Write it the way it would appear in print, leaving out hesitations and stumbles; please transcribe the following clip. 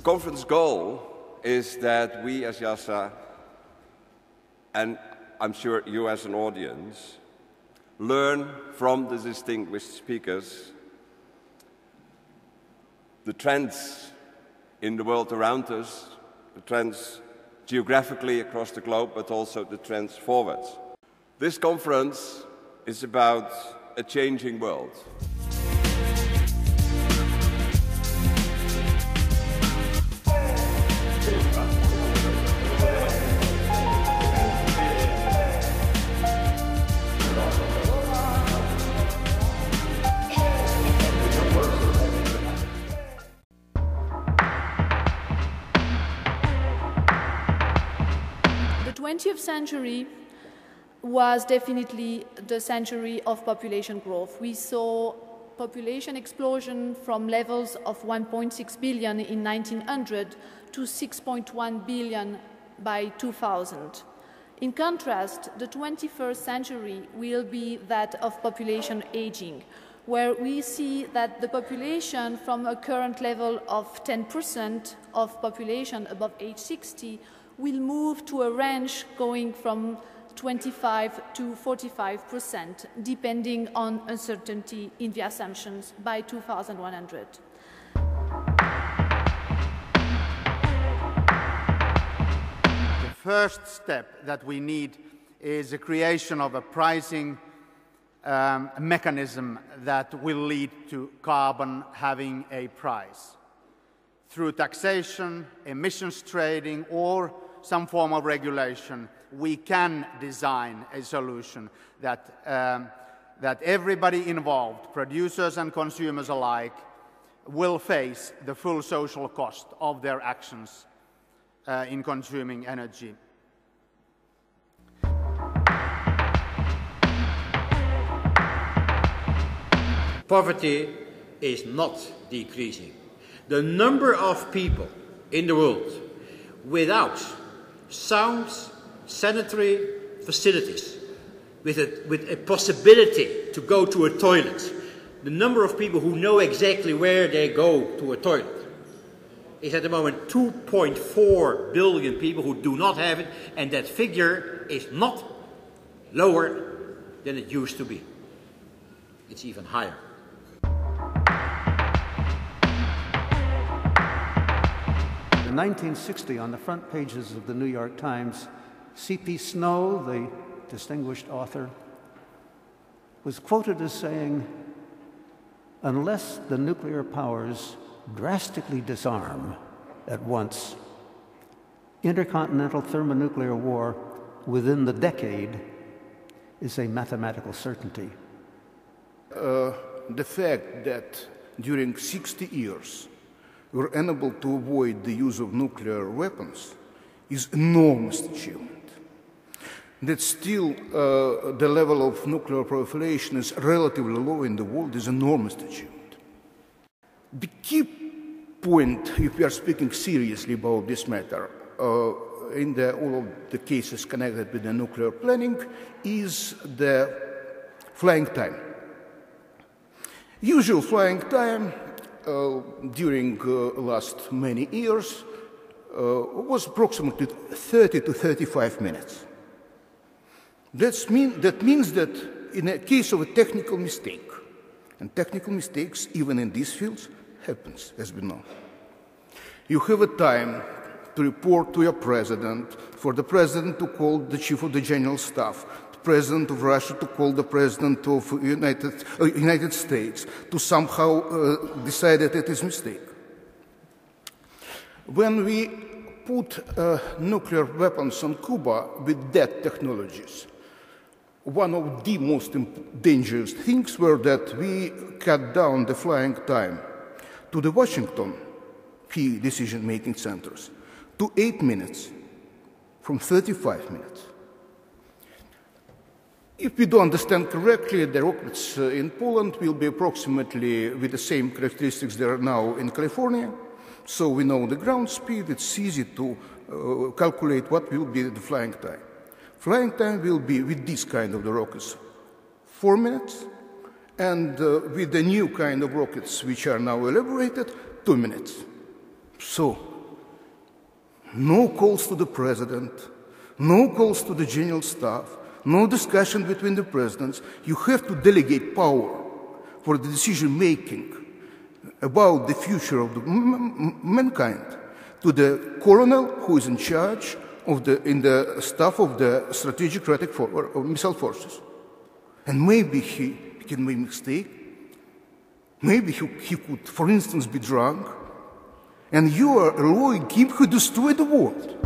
conference goal is that we as IIASA, and I'm sure you as an audience, learn from the distinguished speakers the trends in the world around us, the trends geographically across the globe, but also the trends forward. This conference is about a changing world. The 20th century was definitely the century of population growth. We saw population explosion from levels of 1.6 billion in 1900 to 6.1 billion by 2000. In contrast, the 21st century will be that of population aging, where we see that the population from a current level of 10% of population above age 60 will move to a range going from 25 to 45%, depending on uncertainty in the assumptions by 2100. The first step that we need is the creation of a pricing mechanism that will lead to carbon having a price. Through taxation, emissions trading, or some form of regulation, we can design a solution that, that everybody involved, producers and consumers alike, will face the full social cost of their actions in consuming energy. Poverty is not decreasing. The number of people in the world without sound sanitary facilities, with a possibility to go to a toilet, the number of people who know exactly where they go to a toilet, is at the moment 2.4 billion people who do not have it, and that figure is not lower than it used to be. It's even higher. In 1960, on the front pages of the New York Times, C.P. Snow, the distinguished author, was quoted as saying, "Unless the nuclear powers drastically disarm at once, intercontinental thermonuclear war within the decade is a mathematical certainty." The fact that during 60 years we were unable to avoid the use of nuclear weapons is enormous achievement. That still the level of nuclear proliferation is relatively low in the world is enormous achievement. The key point, if we are speaking seriously about this matter, in all of the cases connected with the nuclear planning, is the flying time. Usual flying time during last many years was approximately 30 to 35 minutes. That means that in a case of a technical mistake, and technical mistakes even in these fields happens, as we know, you have a time to report to your president, for the president to call the chief of the general staff, the president of Russia to call the president of United States to somehow decide that it is a mistake. When we put nuclear weapons on Cuba with that technologies, one of the most dangerous things were that we cut down the flying time to the Washington key decision-making centers to 8 minutes from 35 minutes. If we do understand correctly, the rockets in Poland will be approximately with the same characteristics there are now in California. So we know the ground speed, it's easy to calculate what will be the flying time. Flying time will be, with this kind of the rockets, 4 minutes, and with the new kind of rockets which are now elaborated, 2 minutes. So No calls to the president, no calls to the general staff, no discussion between the presidents. You have to delegate power for the decision-making about the future of mankind to the colonel who is in charge of the staff of the strategic missile forces. And maybe he can make a mistake. Maybe he could, for instance, be drunk. And you are allowing him to destroy the world.